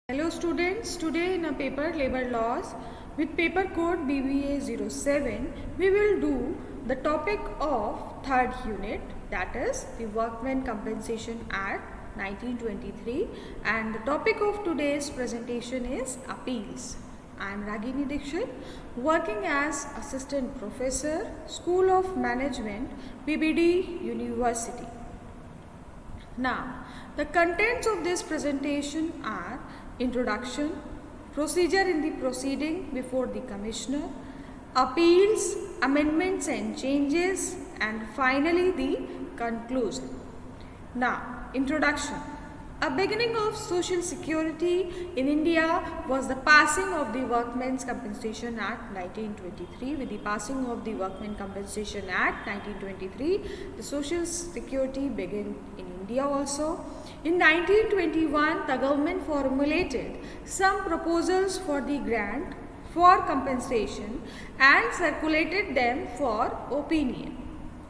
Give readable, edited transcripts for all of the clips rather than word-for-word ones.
Hello students, today in a paper labor laws with paper code BBA07 we will do the topic of third unit, that is the Workmen Compensation Act 1923, and the topic of today's presentation is appeals. I am Ragini Dixit, working as Assistant Professor, School of Management, BBD University. Now, the contents of this presentation are introduction, procedure in the proceeding before the Commissioner, appeals, amendments and changes, and finally the conclusion. Now, introduction. A beginning of social security in India was the passing of the Workmen's Compensation Act 1923. With the passing of the Workmen's Compensation Act 1923, the social security began in India also. In 1921, the government formulated some proposals for the grant for compensation and circulated them for opinion.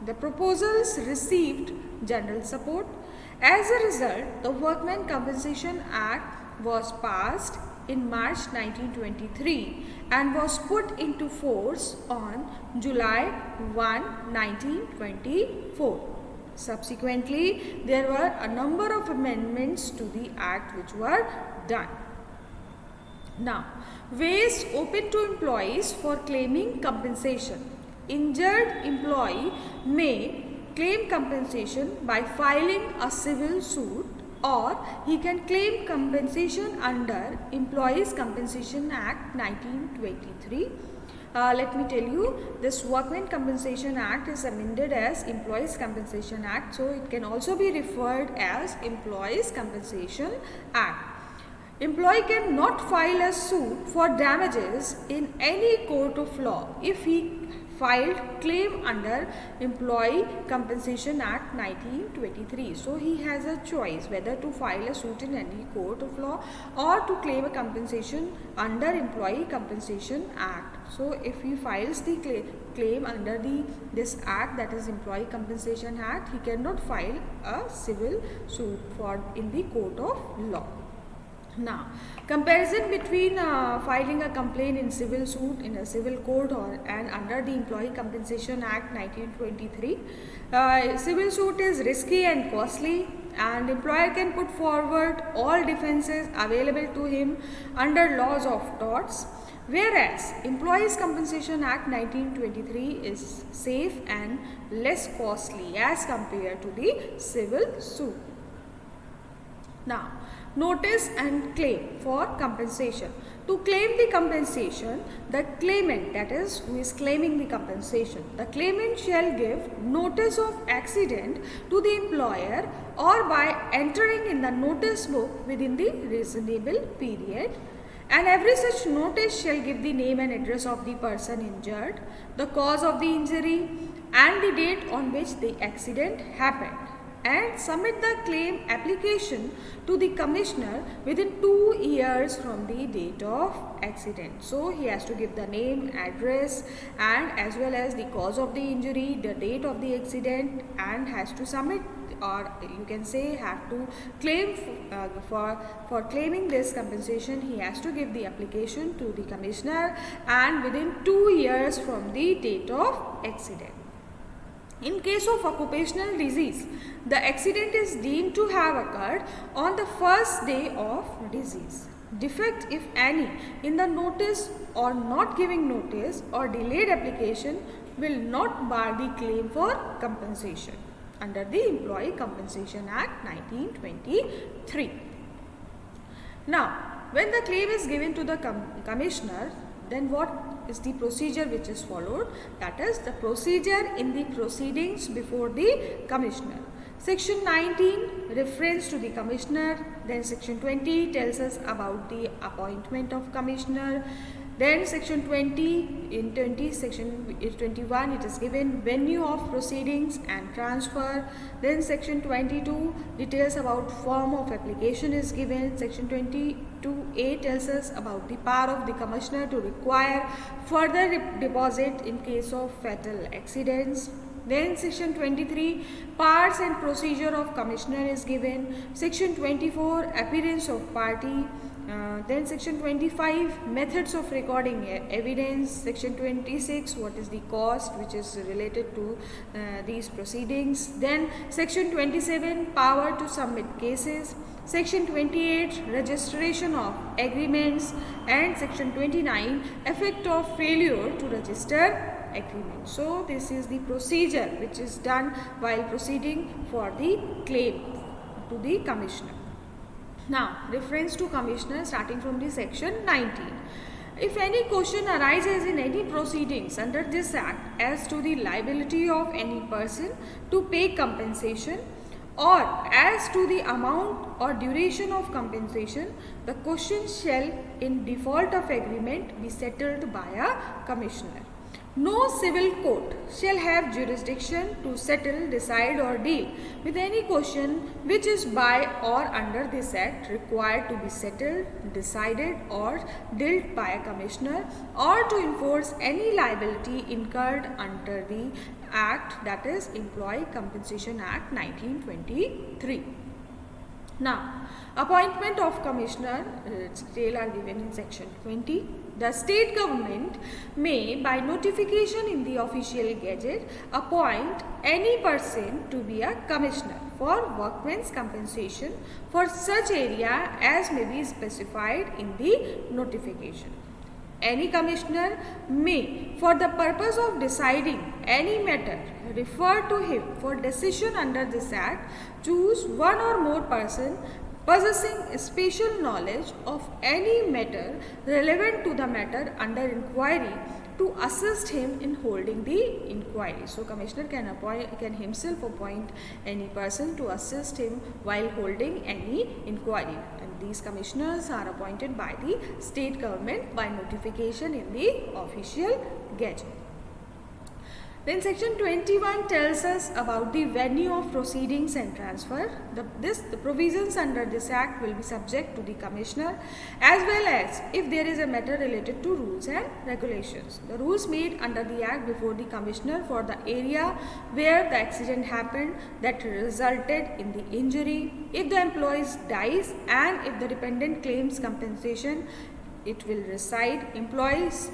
The proposals received general support. As a result, the Workmen Compensation Act was passed in March 1923 and was put into force on July 1, 1924. Subsequently, there were a number of amendments to the Act which were done. Now, ways open to employees for claiming compensation. Injured employee may claim compensation by filing a civil suit, or he can claim compensation under Employees Compensation Act 1923. Let me tell you, this Workmen Compensation Act is amended as Employees Compensation Act, so it can also be referred as Employees Compensation Act. Employee cannot file a suit for damages in any court of law if he filed claim under Employee Compensation Act 1923. So he has a choice whether to file a suit in any court of law or to claim a compensation under Employee Compensation Act. So if he files the claim under this act, that is Employee Compensation Act, he cannot file a civil suit in the court of law. Now, comparison between filing a complaint in civil suit in a civil court and under the Employee Compensation Act 1923. Civil suit is risky and costly, and employer can put forward all defenses available to him under laws of torts, whereas Employees Compensation Act 1923 is safe and less costly as compared to the civil suit. Now, notice and claim for compensation. To claim the compensation, the claimant, that is, who is claiming the compensation, the claimant shall give notice of accident to the employer or by entering in the notice book within the reasonable period, and every such notice shall give the name and address of the person injured, the cause of the injury, and the date on which the accident happened, and submit the claim application to the commissioner within 2 years from the date of accident. So he has to give the name, address, and as well as the cause of the injury, the date of the accident, and has to submit, or you can say have to claim for claiming this compensation. He has to give the application to the commissioner and within 2 years from the date of accident. In case of occupational disease, the accident is deemed to have occurred on the first day of disease. Defect, if any, in the notice or not giving notice or delayed application will not bar the claim for compensation under the Employee Compensation Act 1923. Now, when the claim is given to the commissioner, then what is the procedure which is followed? That is the procedure in the proceedings before the commissioner. Section 19 reference to the commissioner, then section 20 tells us about the appointment of commissioner, then section 20, in 20 section 21 it is given venue of proceedings and transfer, then section 22 details about form of application is given, section 22A tells us about the power of the commissioner to require further deposit in case of fatal accidents, Then section 23, parts and procedure of commissioner is given. Section 24, appearance of party. Then section 25, methods of recording evidence. Section 26, what is the cost which is related to these proceedings. Then section 27, power to submit cases. Section 28, registration of agreements. And section 29, effect of failure to register agreement. So this is the procedure which is done while proceeding for the claim to the commissioner. Now, reference to commissioner starting from the section 19. If any question arises in any proceedings under this act as to the liability of any person to pay compensation or as to the amount or duration of compensation, the question shall in default of agreement be settled by a commissioner. No civil court shall have jurisdiction to settle, decide or deal with any question which is by or under this act required to be settled, decided or dealt by a commissioner, or to enforce any liability incurred under the act, that is Employee Compensation Act 1923. Now, appointment of commissioner, its details are given in section 20. The state government may, by notification in the official gazette, appoint any person to be a commissioner for workmen's compensation for such area as may be specified in the notification. Any commissioner may, for the purpose of deciding any matter referred to him for decision under this act, choose one or more person possessing special knowledge of any matter relevant to the matter under inquiry to assist him in holding the inquiry. So, commissioner can himself appoint any person to assist him while holding any inquiry. And these commissioners are appointed by the state government by notification in the official gazette. Then section 21 tells us about the venue of proceedings and transfer. The provisions under this act will be subject to the commissioner as well as if there is a matter related to rules and regulations. The rules made under the act before the commissioner for the area where the accident happened that resulted in the injury, if the employee dies and if the dependent claims compensation, it will reside. Employer's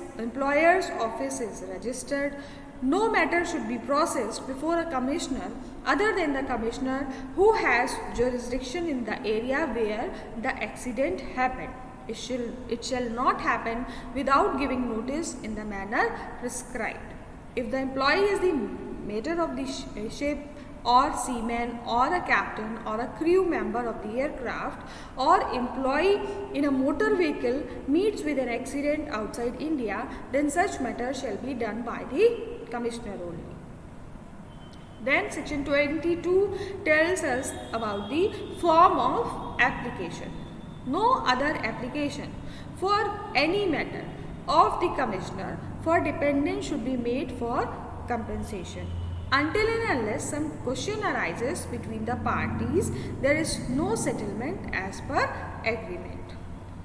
office is registered. No matter should be processed before a commissioner other than the commissioner who has jurisdiction in the area where the accident happened. It shall not happen without giving notice in the manner prescribed. If the employee is the mater of the ship or seaman or a captain or a crew member of the aircraft or employee in a motor vehicle meets with an accident outside India, then such matter shall be done by the commissioner only. Then section 22 tells us about the form of application. No other application for any matter of the commissioner for dependent should be made for compensation. Until and unless some question arises between the parties, there is no settlement as per agreement.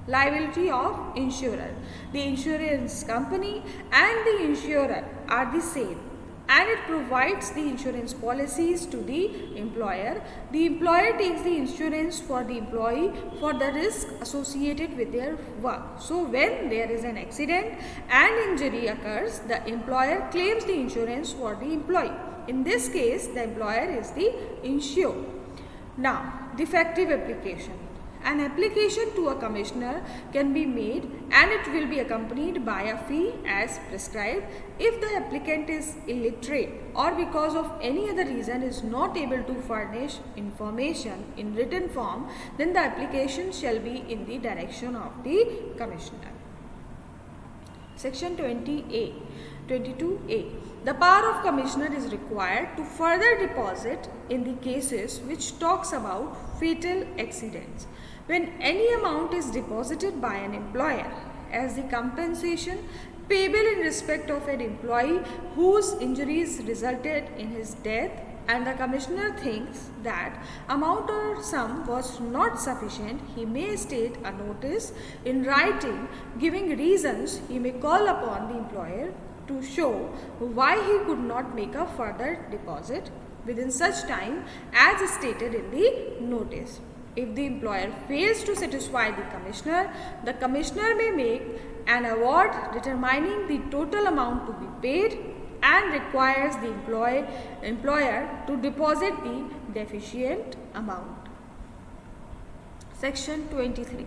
Liability of insurer. The insurance company and the insurer are the same and it provides the insurance policies to the employer. The employer takes the insurance for the employee for the risk associated with their work. So, when there is an accident and injury occurs, the employer claims the insurance for the employee. In this case, the employer is the insured. Now, defective application. An application to a commissioner can be made and it will be accompanied by a fee as prescribed. If the applicant is illiterate or because of any other reason is not able to furnish information in written form, then the application shall be in the direction of the commissioner. Section 22A. The power of commissioner is required to further deposit in the cases which talks about fatal accidents. When any amount is deposited by an employer as the compensation payable in respect of an employee whose injuries resulted in his death, and the commissioner thinks that amount or sum was not sufficient, he may state a notice in writing giving reasons. He may call upon the employer to show why he could not make a further deposit within such time as stated in the notice. If the employer fails to satisfy the commissioner may make an award determining the total amount to be paid and requires the employer to deposit the deficient amount. Section 23.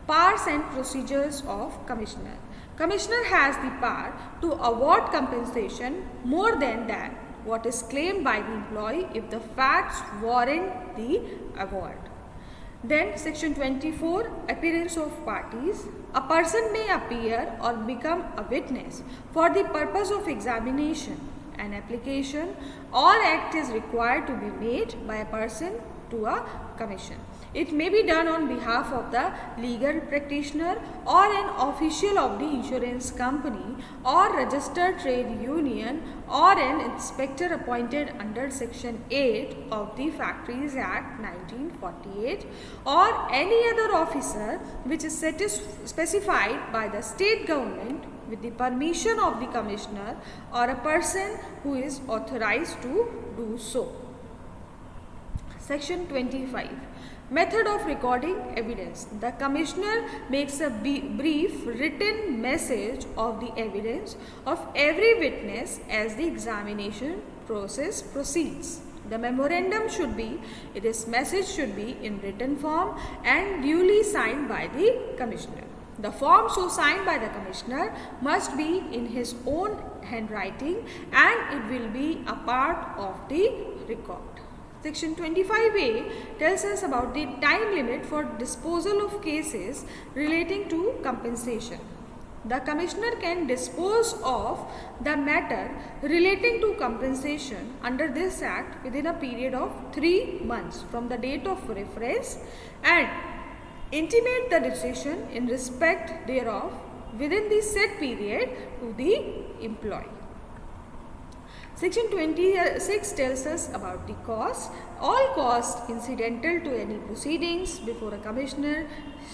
Powers and procedures of Commissioner. Commissioner has the power to award compensation more than that what is claimed by the employee if the facts warrant the award. Then section 24, appearance of parties. A person may appear or become a witness for the purpose of examination. An application or act is required to be made by a person to a commission. It may be done on behalf of the legal practitioner or an official of the insurance company or registered trade union or an inspector appointed under section 8 of the Factories Act 1948 or any other officer which is specified by the state government with the permission of the commissioner or a person who is authorized to do so. Section 25. Method of recording evidence. The commissioner makes a brief written message of the evidence of every witness as the examination process proceeds. The memorandum should be, this message should be in written form and duly signed by the commissioner. The form so signed by the commissioner must be in his own handwriting and it will be a part of the record. Section 25A tells us about the time limit for disposal of cases relating to compensation. The commissioner can dispose of the matter relating to compensation under this act within a period of 3 months from the date of reference and intimate the decision in respect thereof within the said period to the employee. Section 26 tells us about the cost. All costs incidental to any proceedings before a commissioner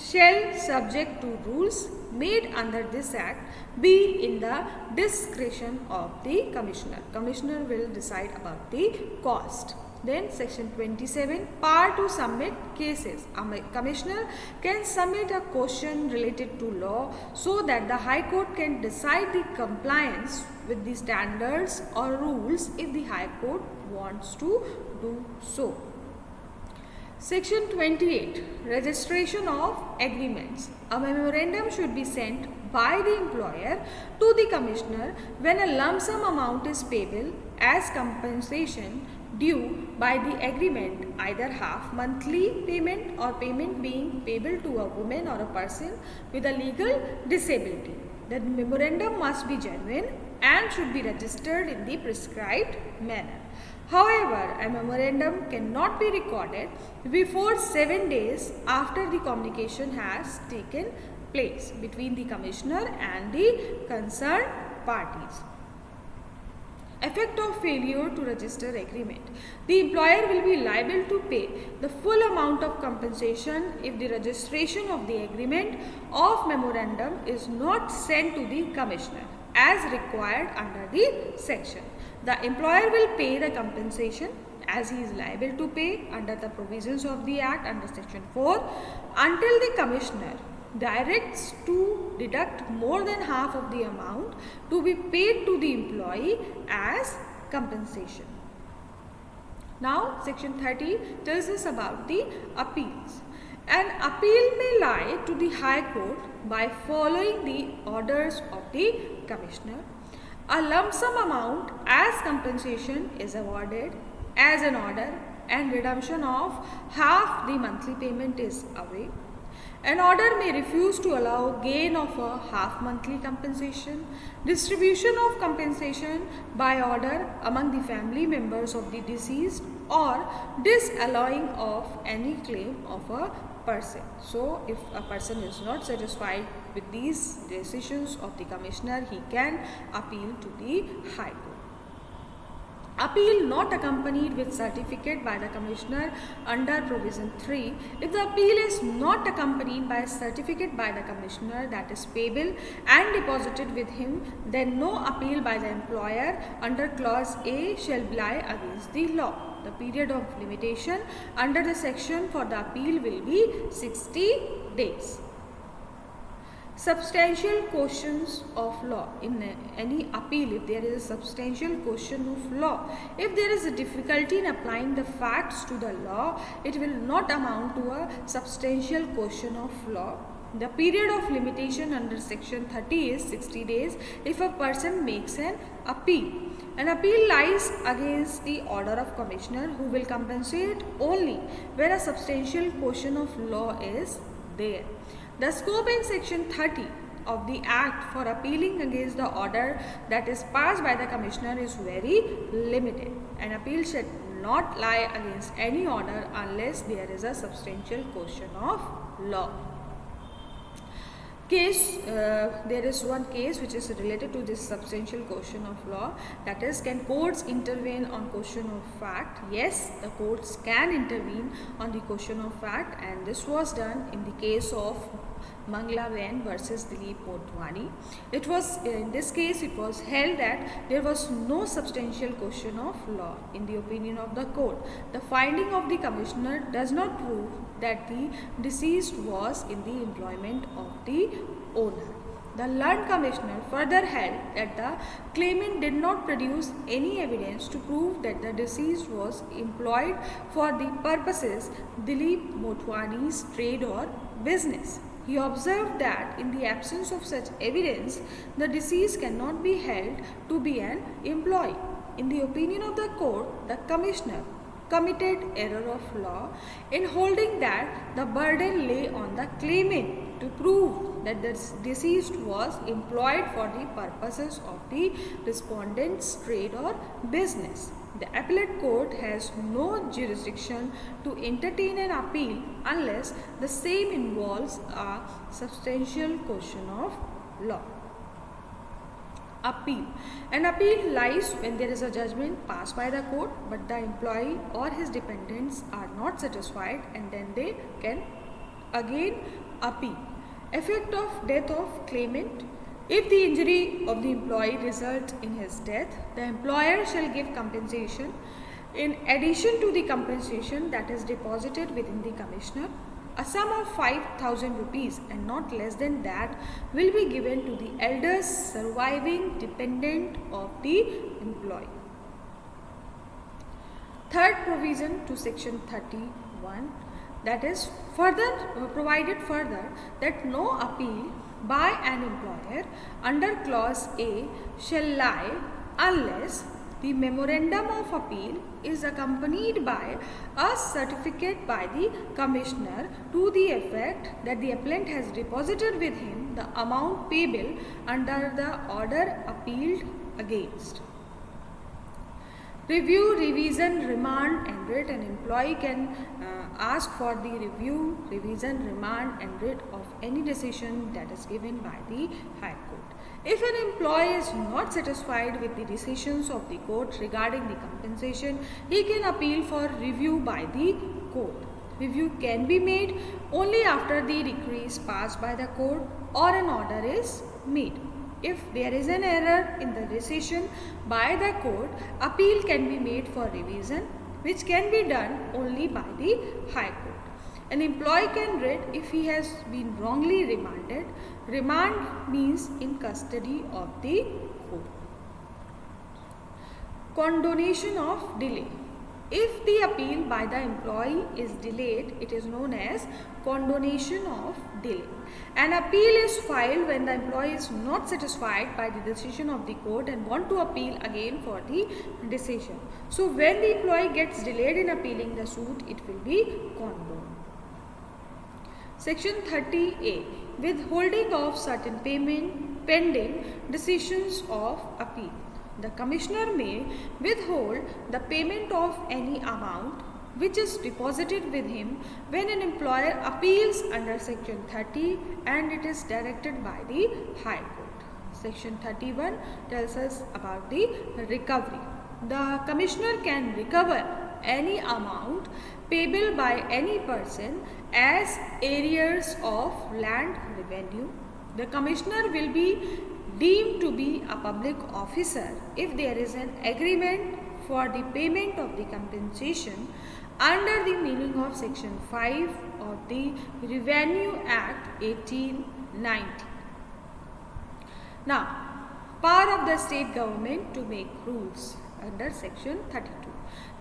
shall, subject to rules made under this act, be in the discretion of the commissioner. Commissioner will decide about the cost. Then section 27, power to submit cases. A commissioner can submit a question related to law so that the High Court can decide the compliance with the standards or rules if the High Court wants to do so. Section 28, registration of agreements. A memorandum should be sent by the employer to the commissioner when a lump sum amount is payable as compensation due by the agreement, either half monthly payment or payment being payable to a woman or a person with a legal disability. The memorandum must be genuine and should be registered in the prescribed manner. However, a memorandum cannot be recorded before 7 days after the communication has taken place between the commissioner and the concerned parties. Effect of failure to register agreement. The employer will be liable to pay the full amount of compensation if the registration of the agreement of memorandum is not sent to the commissioner as required under the section. The employer will pay the compensation as he is liable to pay under the provisions of the Act under section 4 until the commissioner directs to deduct more than half of the amount to be paid to the employee as compensation. Now section 30 tells us about the appeals. An appeal may lie to the High Court by following the orders of the commissioner. A lump sum amount as compensation is awarded as an order and redemption of half the monthly payment is away. An order may refuse to allow gain of a half monthly compensation, distribution of compensation by order among the family members of the deceased, or disallowing of any claim of a person. So, if a person is not satisfied with these decisions of the commissioner, he can appeal to the High Court. Appeal not accompanied with certificate by the Commissioner under Provision 3. If the appeal is not accompanied by a certificate by the Commissioner that is payable and deposited with him, then no appeal by the employer under Clause A shall lie against the law. The period of limitation under the section for the appeal will be 60 days. Substantial questions of law. In any appeal, if there is a substantial question of law, if there is a difficulty in applying the facts to the law, it will not amount to a substantial question of law. The period of limitation under section 30 is 60 days if a person makes an appeal. An appeal lies against the order of Commissioner, who will compensate only when a substantial question of law is there. The scope in section 30 of the Act for appealing against the order that is passed by the Commissioner is very limited. An appeal should not lie against any order unless there is a substantial question of law. There is one case which is related to this substantial question of law, that is, can courts intervene on question of fact? Yes, the courts can intervene on the question of fact, and this was done in the case of Manglaven versus Dilip Motwani. It was in this case it was held that there was no substantial question of law. In the opinion of the court, the finding of the Commissioner does not prove that the deceased was in the employment of the owner. The learned Commissioner further held that the claimant did not produce any evidence to prove that the deceased was employed for the purposes Dilip Motwani's trade or business. He observed that in the absence of such evidence, the deceased cannot be held to be an employee. In the opinion of the court, the Commissioner committed error of law in holding that the burden lay on the claimant to prove that the deceased was employed for the purposes of the respondent's trade or business. The appellate court has no jurisdiction to entertain an appeal unless the same involves a substantial question of law. Appeal. An appeal lies when there is a judgment passed by the court but the employee or his dependents are not satisfied, and then they can again appeal. Effect of death of claimant. If the injury of the employee results in his death, the employer shall give compensation in addition to the compensation that is deposited within the Commissioner. A sum of 5,000 rupees and not less than that will be given to the eldest surviving dependent of the employee. Third provision to section 31, that is provided further that no appeal by an employer under clause A shall lie unless the memorandum of appeal is accompanied by a certificate by the Commissioner to the effect that the appellant has deposited with him the amount payable under the order appealed against. Review, revision, remand and writ. An employee can ask for the review, revision, remand and writ of any decision that is given by the High Court. If an employee is not satisfied with the decisions of the court regarding the compensation, he can appeal for review by the court. Review can be made only after the decree is passed by the court or an order is made. If there is an error in the decision by the court, appeal can be made for revision, which can be done only by the High Court. An employee can writ if he has been wrongly remanded. Remand means in custody of the court. Condonation of delay. If the appeal by the employee is delayed, it is known as condonation of delay. An appeal is filed when the employee is not satisfied by the decision of the court and want to appeal again for the decision. So when the employee gets delayed in appealing the suit, it will be condoned. Section 30A. Withholding of certain payment pending decisions of appeal. The Commissioner may withhold the payment of any amount which is deposited with him when an employer appeals under Section 30 and it is directed by the High Court. Section 31 tells us about the recovery. the commissioner can recover any amount payable by any person as arrears of land revenue. The commissioner will be deemed to be a public officer if there is an agreement for the payment of the compensation under the meaning of section 5 of the Revenue Act 1890. Now, power of the state government to make rules under section 32.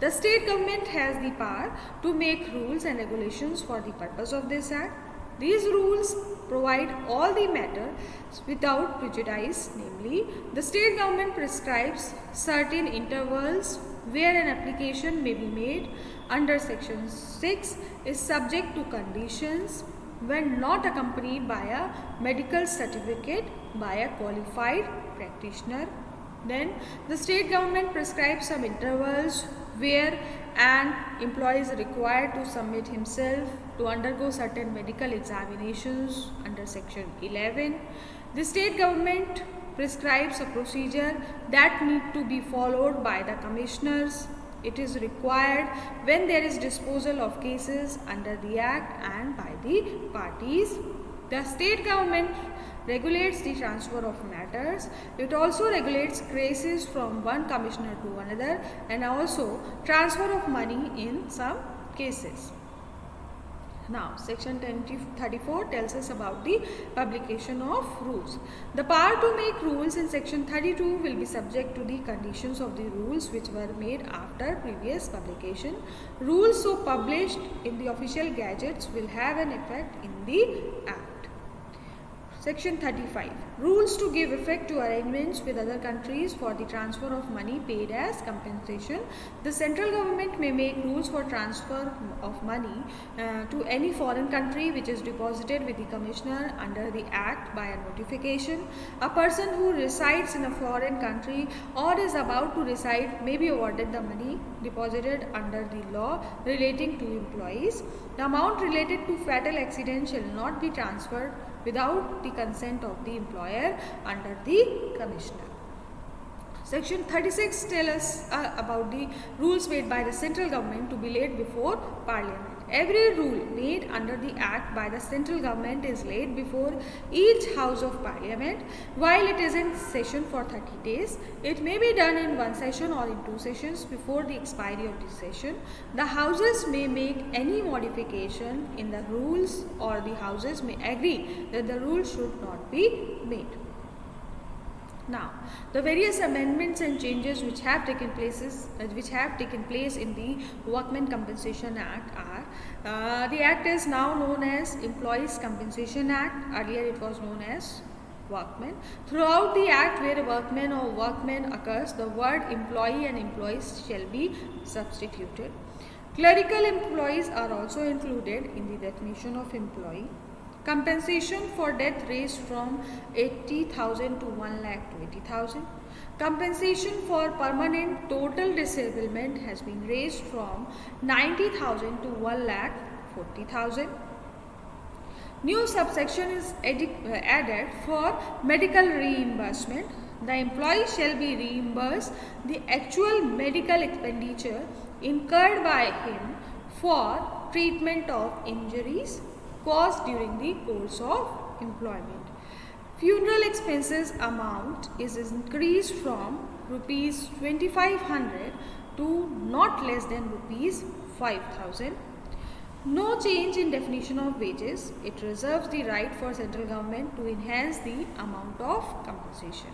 The state government has the power to make rules and regulations for the purpose of this act. These rules provide all the matter without prejudice, namely, the state government prescribes certain intervals where an application may be made under section 6 is subject to conditions when not accompanied by a medical certificate by a qualified practitioner. Then the state government prescribes some intervals where an employee is required to submit himself to undergo certain medical examinations under section 11. The state government prescribes a procedure that need to be followed by the commissioners. It is required when there is disposal of cases under the act and by the parties. The state government regulates the transfer of matters. It also regulates cases from one commissioner to another and also transfer of money in some cases. Now, section 34 tells us about the publication of rules. The power to make rules in section 32 will be subject to the conditions of the rules which were made after previous publication. Rules so published in the official gazettes will have an effect in the act. Section 35. Rules to give effect to arrangements with other countries for the transfer of money paid as compensation. The central government may make rules for transfer of money to any foreign country which is deposited with the commissioner under the act by a notification. A person who resides in a foreign country or is about to reside may be awarded the money deposited under the law relating to employees. The amount related to fatal accident shall not be transferred without the consent of the employer under the commissioner. Section 36 tells us about the rules made by the central government to be laid before Parliament. Every rule made under the Act by the central government is laid before each House of Parliament while it is in session for 30 days. It may be done in one session or in two sessions before the expiry of the session. The Houses may make any modification in the rules or the Houses may agree that the rules should not be made. Now, the various amendments and changes which have taken place in the Workmen Compensation Act are the Act is now known as Employees Compensation Act. Earlier it was known as Workmen. Throughout the Act, where a workman or workmen occurs, the word employee and employees shall be substituted. Clerical employees are also included in the definition of employee. Compensation for death raised from 80,000 to 1,20,000. Compensation for permanent total disablement has been raised from 90,000 to 1,40,000. New subsection is added for medical reimbursement. The employee shall be reimbursed the actual medical expenditure incurred by him for treatment of injuries caused during the course of employment. Funeral expenses amount is increased from rupees 2,500 to not less than rupees 5,000. No change in definition of wages. It reserves the right for central government to enhance the amount of compensation.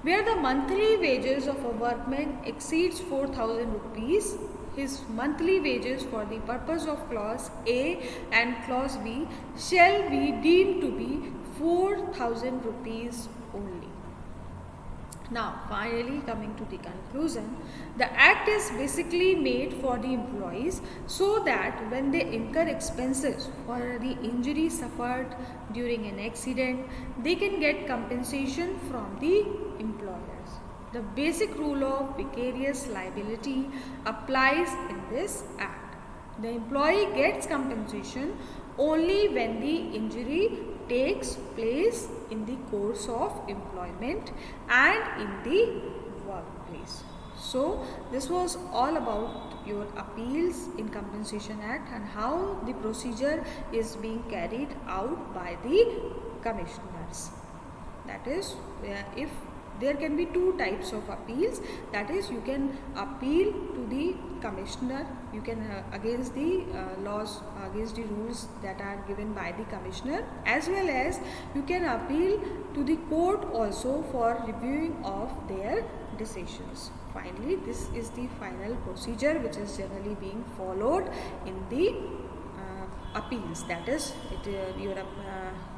Where the monthly wages of a workman exceeds 4,000 rupees, his monthly wages for the purpose of clause A and clause B shall be deemed to be 4,000 rupees only. Now, finally coming to the conclusion, the Act is basically made for the employees so that when they incur expenses for the injury suffered during an accident, they can get compensation from the employers. The basic rule of vicarious liability applies in this Act. The employee gets compensation only when the injury takes place in the course of employment and in the workplace. So this was all about your appeals in Compensation Act and how the procedure is being carried out by the commissioners. That is, if there can be two types of appeals, that is, you can appeal to the commissioner, you can against the laws, against the rules that are given by the commissioner, as well as you can appeal to the court also for reviewing of their decisions. Finally, this is the final procedure which is generally being followed in the appeals. That is, your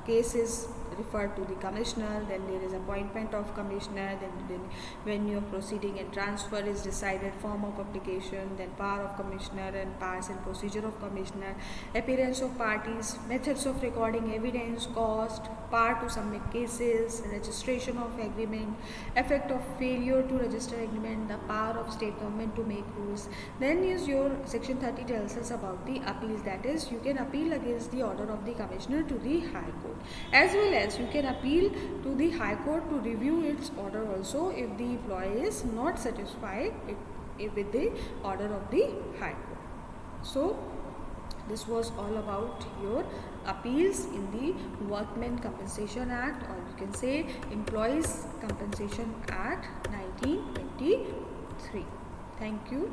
case is referred to the commissioner, then there is appointment of commissioner, then when your proceeding and transfer is decided, form of application, then power of commissioner and powers and procedure of commissioner, appearance of parties, methods of recording evidence, cost, power to submit cases, registration of agreement, effect of failure to register agreement, the power of state government to make rules. Then is your section 30 tells us about the appeals, that is, you can appeal against the order of the commissioner to the High Court, as well as you can appeal to the High Court to review its order also if the employee is not satisfied with the order of the High Court. So this was all about your appeals in the Workmen Compensation Act, or you can say Employees Compensation Act 1923. Thank you.